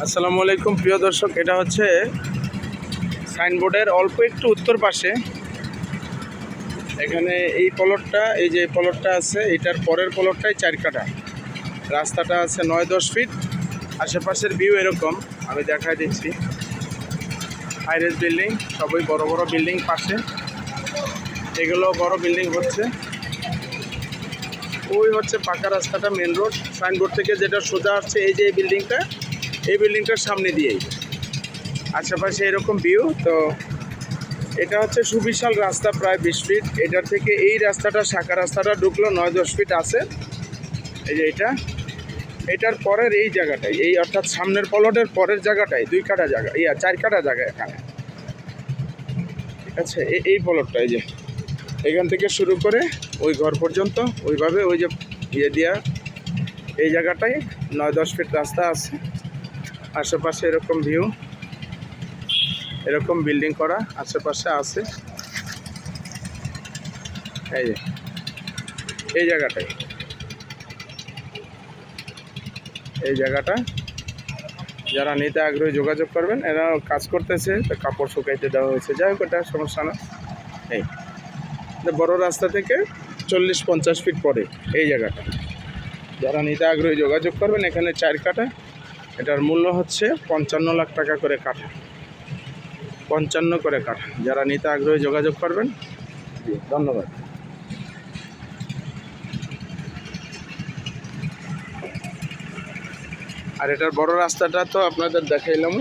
আসসালামু আলাইকুম প্রিয় দর্শক, এটা হচ্ছে সাইনবোর্ডের অল্প একটু উত্তর পাশে। এখানে এই প্লটটা, এই যে প্লটটা আছে, এটার পরের প্লটটাই 4 কাঠা। রাস্তাটা আছে 9-10 ফিট। আশেপাশের ভিউ এরকম, আমি দেখাই দিচ্ছি। হাইরেজ বিল্ডিং, সবই বড় বড় বিল্ডিং পাশে। এগুলো বড় বিল্ডিং হচ্ছে। ওই হচ্ছে পাকা রাস্তাটা, মেন রোড। সাইনবোর্ড থেকে যেটা সোজা আসছে, এই যে এই বিল্ডিংটা, এই বিল্ডিংটার সামনে দিয়েই আশেপাশে এরকম ভিউ। তো এটা হচ্ছে সুবিশাল রাস্তা, প্রায় 20 ফিট। এটার থেকে এই রাস্তাটা, শাখা রাস্তাটা ঢুকলো 9-10 ফিট আছে। এই যে এটার পরের এই জায়গাটাই, এই অর্থাৎ সামনের প্লটের পরের জায়গাটাই 2 কাঠা জায়গা, 4 কাঠা জায়গা এখানে, ঠিক আছে। এই প্লটটা, এই যে এখান থেকে শুরু করে ওই ঘর পর্যন্ত ওইভাবে, ওই যে দিয়া এই জায়গাটায় 9-10 ফিট রাস্তা আছে। আশেপাশে এরকম ভিউ, এরকম বিল্ডিং করা আশেপাশে আছে। এই যে এই জায়গাটায়, এই জায়গাটা যারা নিতে আগ্রহী যোগাযোগ করবেন। এরা কাজ করতেছে, কাপড় শুকাইতে দেওয়া হয়েছে, যাই হোক এটা সমস্যা না। এই বড় রাস্তা থেকে 40-50 ফিট পরে এই জায়গাটা, যারা নিতে আগ্রহী যোগাযোগ করবেন। এখানে 4 কাঠা, এটার মূল্য হচ্ছে 55 লাখ টাকা করে কাঠা, 55 করে কাঠা। যারা নিতে আগ্রহী যোগাযোগ করবেন। ধন্যবাদ। আর এটার বড় রাস্তাটা তো আপনাদের দেখাইলাম।